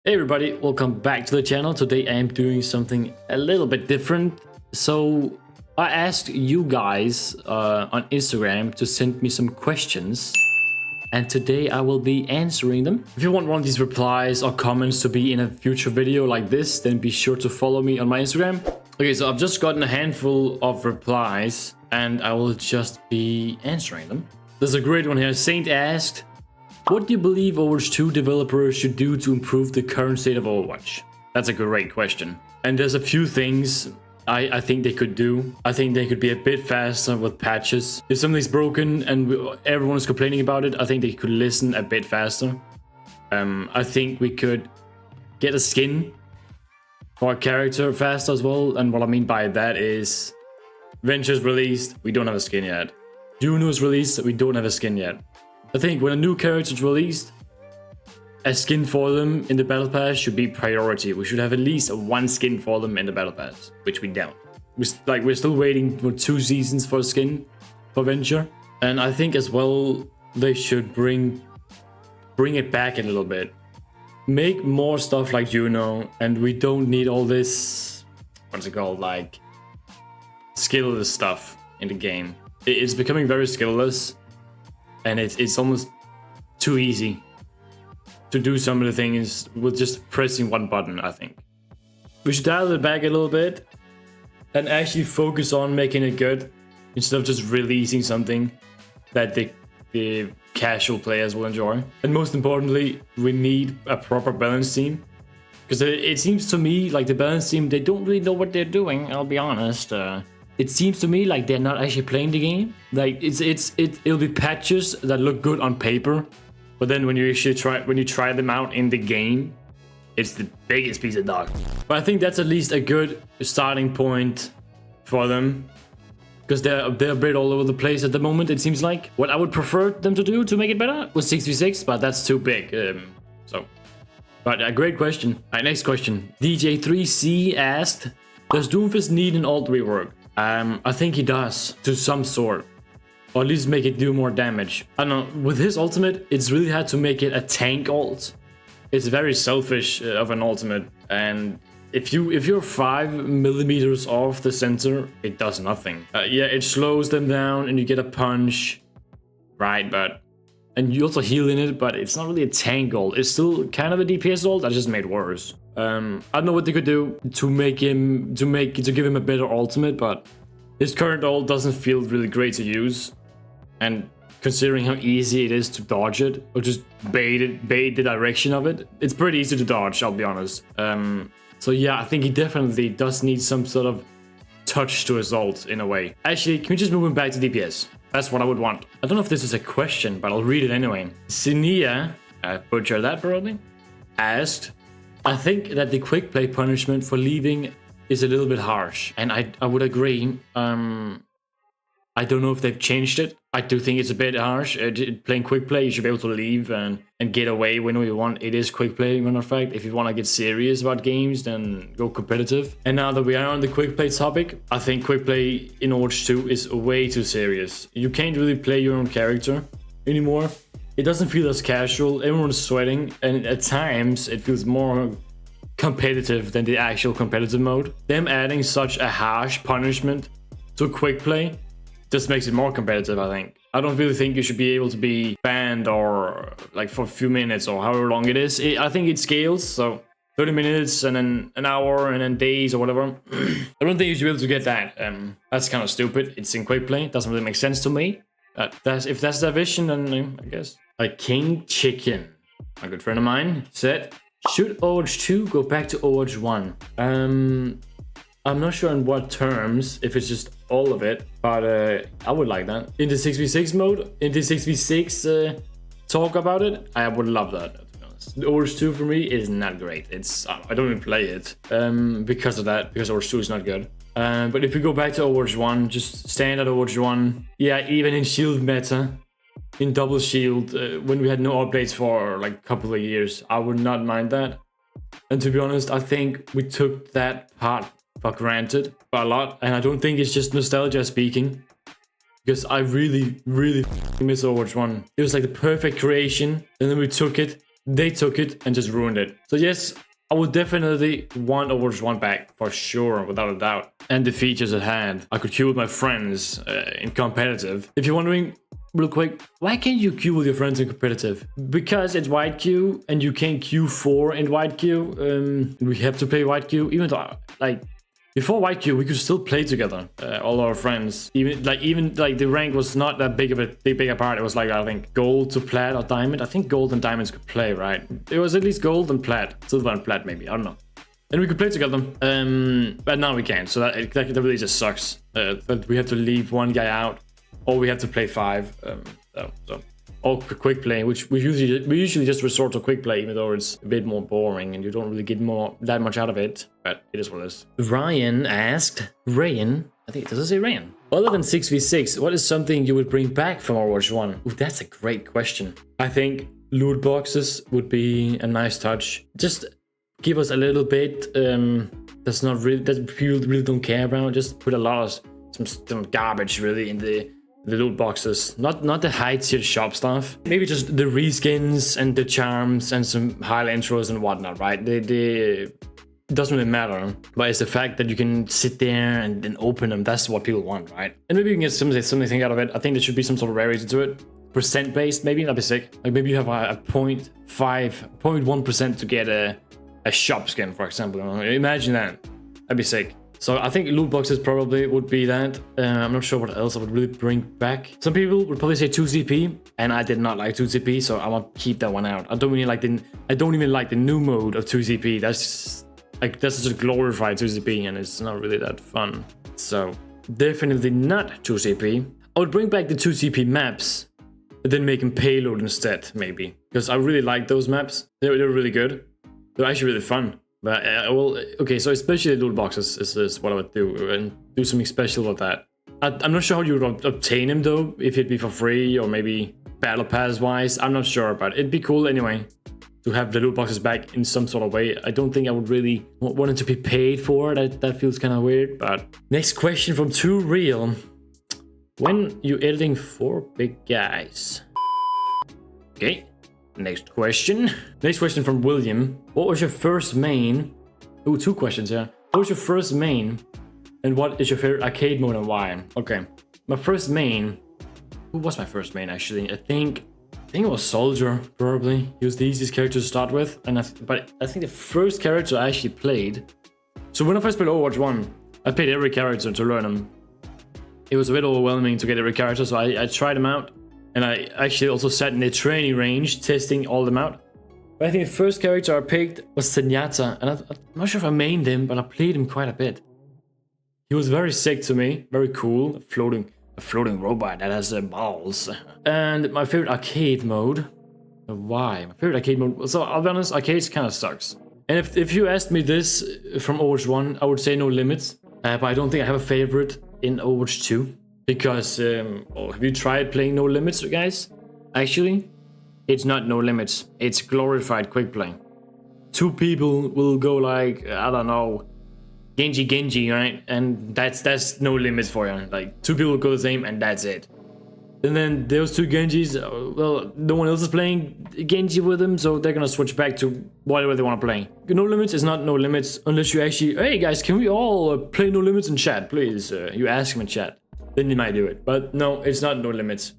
Hey everybody, welcome back to the channel. Today I am doing something a little bit different. So I asked you guys on Instagram to send me some questions, and today I will be answering them. If you want one of these replies or comments to be in a future video like this, then be sure to follow me on my Instagram. Okay, so I've just gotten a handful of replies and I will just be answering them. There's a great one here. Saint asked, what do you believe Overwatch 2 developers should do to improve the current state of Overwatch? That's a great question. And there's a few things I think they could do. I think they could be a bit faster with patches. If something's broken and everyone is complaining about it, I think they could listen a bit faster. I think we could get a skin for a character faster as well. And what I mean by that is Venture's released, we don't have a skin yet. Juno's released, we don't have a skin yet. I think when a new character is released, a skin for them in the Battle Pass should be priority. We should have at least one skin for them in the Battle Pass, which we don't. We're still waiting for 2 seasons for a skin for Venture. And I think as well, they should bring it back a little bit. Make more stuff like Juno, and we don't need all this, what's it called, like skillless stuff in the game. It's becoming very skillless. And it's almost too easy to do some of the things with just pressing one button, I think. We should dial it back a little bit and actually focus on making it good instead of just releasing something that the casual players will enjoy. And most importantly, we need a proper balance team. Because it seems to me like the balance team, they don't really know what they're doing, I'll be honest. It seems to me like they're not actually playing the game. Like it'll be patches that look good on paper, but then when you actually try them out in the game, it's the biggest piece of dog. But I think that's at least a good starting point for them, because they're a bit all over the place at the moment. It seems like what I would prefer them to do to make it better was 6v6, but that's too big. But a great question. All right, next question. DJ3C asked, does Doomfist need an alt rework? I think he does, to some sort. Or at least make it do more damage. I don't know, with his ultimate, it's really hard to make it a tank ult. It's very selfish of an ultimate, and if you're 5 millimeters off the center, it does nothing. Yeah, it slows them down and you get a punch, right, and you also heal in it, but it's not really a tank ult. It's still kind of a DPS ult that just made worse. I don't know what they could do to give him a better ultimate, but his current ult doesn't feel really great to use. And considering how easy it is to dodge it, or just bait the direction of it, it's pretty easy to dodge, I'll be honest. So yeah, I think he definitely does need some sort of touch to his ult in a way. Actually, can we just move him back to DPS? That's what I would want. I don't know if this is a question, but I'll read it anyway. Sinia, I butchered that probably, asked, I think that the quick play punishment for leaving is a little bit harsh, and I would agree. I don't know if they've changed it. I do think it's a bit harsh. Playing quick play, you should be able to leave and get away whenever you want. It is quick play, matter of fact. If you want to get serious about games, then go competitive. And now that we are on the quick play topic, I think quick play in Overwatch 2 is way too serious. You can't really play your own character anymore. It doesn't feel as casual. Everyone's sweating, and at times it feels more competitive than the actual competitive mode. Them adding such a harsh punishment to quick play just makes it more competitive, I think. I don't really think you should be able to be banned or like for a few minutes or however long it is. I think it scales, so 30 minutes and then an hour and then days or whatever. I don't think you should be able to get that. That's kind of stupid. It's in quick play. It doesn't really make sense to me. If that's their vision, then I guess. Like King Chicken, a good friend of mine, said, should Overwatch 2 go back to Overwatch 1? I'm not sure in what terms, if it's just all of it, but I would like that. In the 6v6 mode, in the 6v6 talk about it, I would love that, to be honest. Overwatch 2 for me is not great. I don't even play it because of that, because Overwatch 2 is not good. But if we go back to Overwatch 1, just standard Overwatch 1, yeah, even in shield meta, in double shield, when we had no updates for like a couple of years, I would not mind that. And to be honest, I think we took that part for granted a lot, and I don't think it's just nostalgia speaking, because I really miss Overwatch 1. It was like the perfect creation, and then we took it, they took it and just ruined it. So yes, I would definitely want Overwatch 1 back, for sure, without a doubt. And the features it had. I could queue with my friends in competitive. If you're wondering, real quick, why can't you queue with your friends in competitive? Because it's white queue, and you can't queue 4 in white queue. We have to play white queue, even though, like, before white queue, we could still play together, all our friends. Even like the rank was not that big of a big part. It was like, I think, gold to plat or diamond. I think gold and diamonds could play, right? It was at least gold and plat, silver and plat, maybe. I don't know. And we could play together, but now we can't. So that really just sucks. That we have to leave one guy out, or we have to play 5. Or quick play, which we usually just resort to quick play, even though it's a bit more boring and you don't really get that much out of it. But it is what it is. Ryan asked, I think, does it say Ryan? Other than 6v6, what is something you would bring back from Overwatch 1? Ooh, that's a great question. I think loot boxes would be a nice touch. Just give us a little bit that people really don't care about. Just put a lot of some garbage really in the loot boxes, not the high tier shop stuff. Maybe just the reskins and the charms and some highlight intros and whatnot, right? It doesn't really matter, but it's the fact that you can sit there and then open them. That's what people want, right? And maybe you can get something out of it. I think there should be some sort of rarity to it. Percent based, maybe. That'd be sick. Like maybe you have a 0.1% to get a shop skin, for example. Imagine that. That'd be sick. So I think loot boxes probably would be that. I'm not sure what else I would really bring back. Some people would probably say 2CP, and I did not like 2CP, so I want to keep that one out. I don't even like the new mode of 2CP. That's just a glorified 2CP, and it's not really that fun. So definitely not 2CP. I would bring back the 2CP maps, but then make them payload instead, maybe, because I really like those maps. They're really good. They're actually really fun. But okay, so especially loot boxes is what I would do, and do something special with that. I'm not sure how you would obtain them though, if it'd be for free or maybe battle pass wise. I'm not sure, but it'd be cool anyway to have the loot boxes back in some sort of way. I don't think I would really want it to be paid for. That feels kind of weird. But next question from Too Real: when you editing 4 big guys? Okay. Next question. Next question from William. What was your first main? Ooh, 2 questions here. What was your first main? And what is your favorite arcade mode and why? Okay. My first main. Who was my first main actually? I think it was Soldier, probably. He was the easiest character to start with. But I think the first character I actually played. So when I first played Overwatch 1, I played every character to learn them. It was a bit overwhelming to get every character, so I tried them out. And I actually also sat in the training range, testing all of them out. But I think the first character I picked was Zenyatta, and I'm not sure if I mained him, but I played him quite a bit. He was very sick to me, very cool, a floating robot that has balls. And my favorite arcade mode, why? My favorite arcade mode, so I'll be honest, arcades kind of sucks. And if you asked me this from Overwatch 1, I would say No Limits, but I don't think I have a favorite in Overwatch 2. Because, have you tried playing No Limits, guys? Actually, it's not No Limits. It's glorified quick play. 2 people will go like, I don't know, Genji, right? And that's No Limits for you. Like, 2 people will go the same, and that's it. And then those 2 Genjis, well, no one else is playing Genji with them, so they're gonna switch back to whatever they want to play. No Limits is not No Limits unless you actually, hey guys, can we all play No Limits in chat, please? You ask them in chat. Then you might do it. But no, it's not No Limits.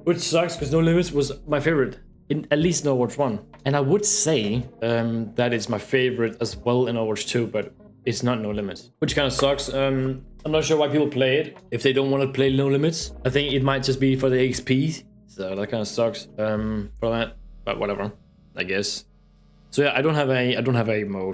Which sucks, because No Limits was my favorite, in at least in Overwatch 1. And I would say that it's my favorite as well in Overwatch 2, but it's not No Limits. Which kind of sucks. I'm not sure why people play it if they don't want to play No Limits. I think it might just be for the XP. So that kind of sucks for that. But whatever, I guess. So yeah, I don't have a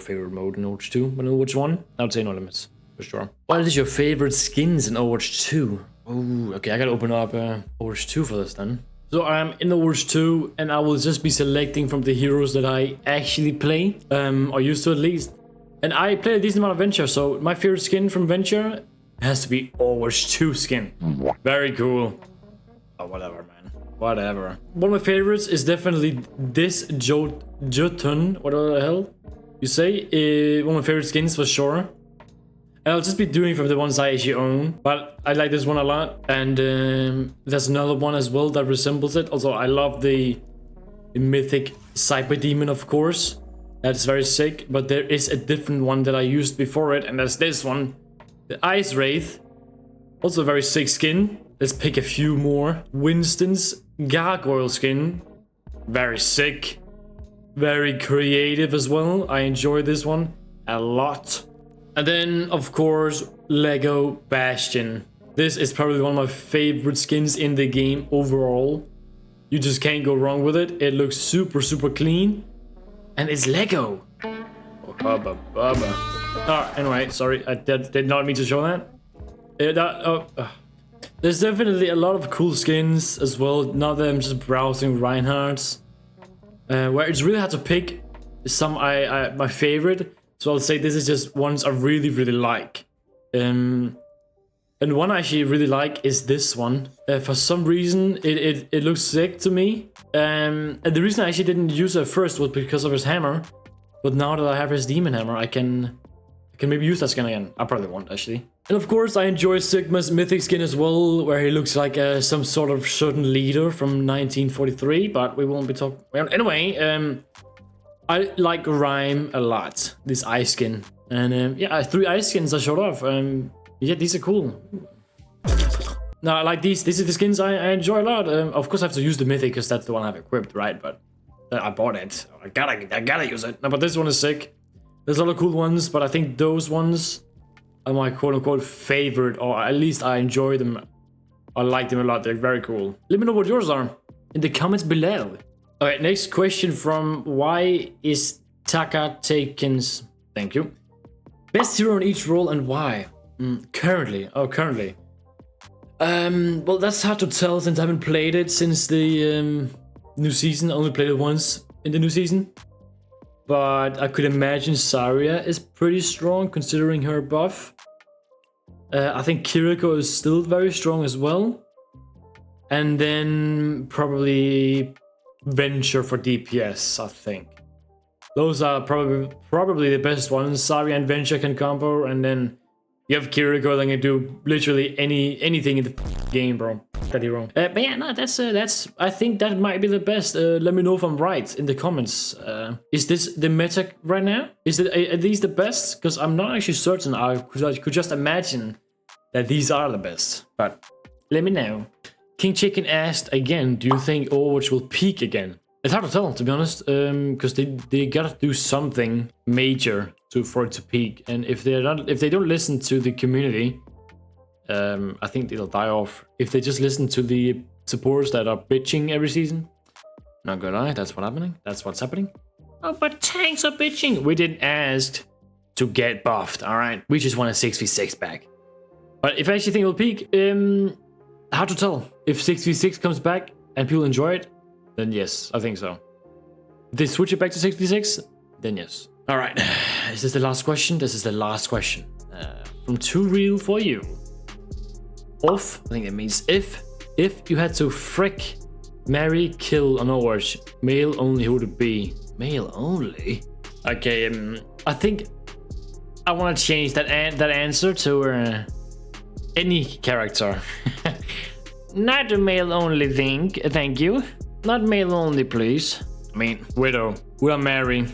favorite mode in Overwatch 2, but in Overwatch 1, I would say No Limits. For sure. What is your favorite skins in Overwatch 2? Oh, okay, I gotta open up Overwatch 2 for this then. So I'm in Overwatch 2, and I will just be selecting from the heroes that I actually play, or used to at least. And I play a decent amount of Venture, so my favorite skin from Venture has to be Overwatch 2 skin. Very cool. Oh, whatever, man. Whatever. One of my favorites is definitely this Jotun. What the hell you say? One of my favorite skins for sure. And I'll just be doing from the ones I actually own, but I like this one a lot. And there's another one as well that resembles it. Also, I love the mythic Cyber Demon, of course. That's very sick, but there is a different one that I used before it, and that's this one. The Ice Wraith. Also a very sick skin. Let's pick a few more. Winston's Gargoyle skin. Very sick. Very creative as well. I enjoy this one a lot. And then, of course, Lego Bastion. This is probably one of my favorite skins in the game overall. You just can't go wrong with it. It looks super, super clean. And it's Lego. Oh, bubba, bubba. Oh, anyway, sorry. I did not mean to show that. There's definitely a lot of cool skins as well. Now that I'm just browsing Reinhardt's. Where it's really hard to pick some my favorite. So I'll say this is just ones I really, really like. And one I actually really like is this one. For some reason, it looks sick to me. And the reason I actually didn't use it first was because of his hammer. But now that I have his demon hammer, I can maybe use that skin again. I probably won't, actually. And of course, I enjoy Sigma's mythic skin as well, where he looks like some sort of certain leader from 1943. But we won't be talking. Well, anyway, I like Rhyme a lot. This ice skin, and yeah, 3 ice skins I showed off. Yeah, these are cool. No, I like these. These are the skins I enjoy a lot. Of course, I have to use the mythic because that's the one I've equipped, right? But I bought it. I gotta use it. No, but this one is sick. There's a lot of cool ones, but I think those ones are my quote-unquote favorite, or at least I enjoy them. I like them a lot. They're very cool. Let me know what yours are in the comments below. Alright, next question from Why is Taka Takens? Thank you. Best hero in each role and why? Currently. Well, that's hard to tell since I haven't played it since the new season. I only played it once in the new season. But I could imagine Zarya is pretty strong considering her buff. I think Kiriko is still very strong as well. And then probably Venture for DPS, I think. Those are probably the best ones. Zarya and Venture can combo, and then you have Kiriko that can do literally anything in the game, bro. That hero. But yeah, no, that's I think that might be the best. Let me know if I'm right in the comments. Is this the meta right now? Are these the best? Because I'm not actually certain. I could just imagine that these are the best. But let me know. King Chicken asked again, do you think Overwatch will peak again? It's hard to tell, to be honest, because they gotta do something major for it to peak, and if they don't listen to the community, I think it'll die off. If they just listen to the supporters that are bitching every season, not gonna lie, that's what's happening. Oh, but tanks are bitching. We didn't ask to get buffed, all right? We just want a 6v6 back. But if I actually think it'll peak, hard to tell. If 6v6 comes back and people enjoy it, then yes, I think so. If they switch it back to 6v6, then yes. All right, is this the last question? This is the last question. From Too Real for you. I think it means if you had to frick, marry, kill on Overwatch, male only, who would it be? Male only? Okay, I think I want to change that answer to any character. Not a male only thing, thank you. Not male only, please. I mean, Widow. Who I'm marrying?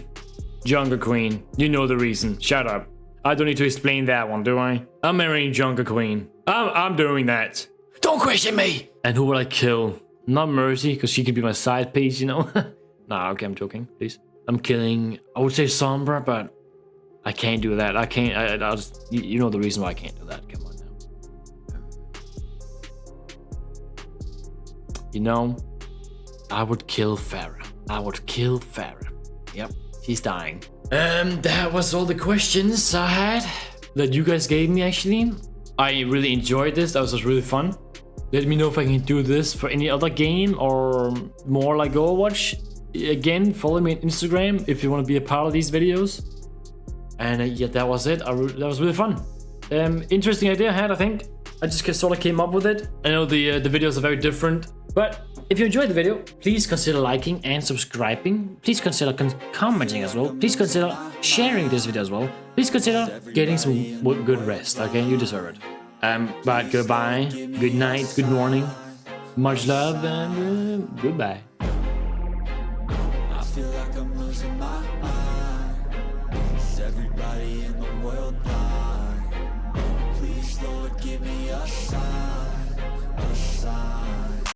Jungle Queen. You know the reason. Shut up. I don't need to explain that one, do I? I'm marrying Jungle Queen. I'm doing that. Don't question me! And who will I kill? Not Mercy, because she can be my side piece, you know? Nah, okay, I'm joking, please. I'm killing... I would say Sombra, but... I can't do that. I can't... I'll just... You know the reason why I can't do that. Come on now. You know... I would kill Pharah. Yep, she's dying. That was all the questions I had that you guys gave me, actually. I really enjoyed this. That was just really fun. Let me know if I can do this for any other game or more like Overwatch. Again, follow me on Instagram if you want to be a part of these videos. And yeah, that was it. That was really fun. Interesting idea I had, I think. I just sort of came up with it. I know the videos are very different, but if you enjoyed the video, please consider liking and subscribing. Please consider commenting as well. Please consider sharing this video as well. Please consider getting some good rest, okay? You deserve it. But goodbye, good night, good morning, much love, and goodbye. losing my mind. Is everybody in the world blind? Please, Lord, give me a sign.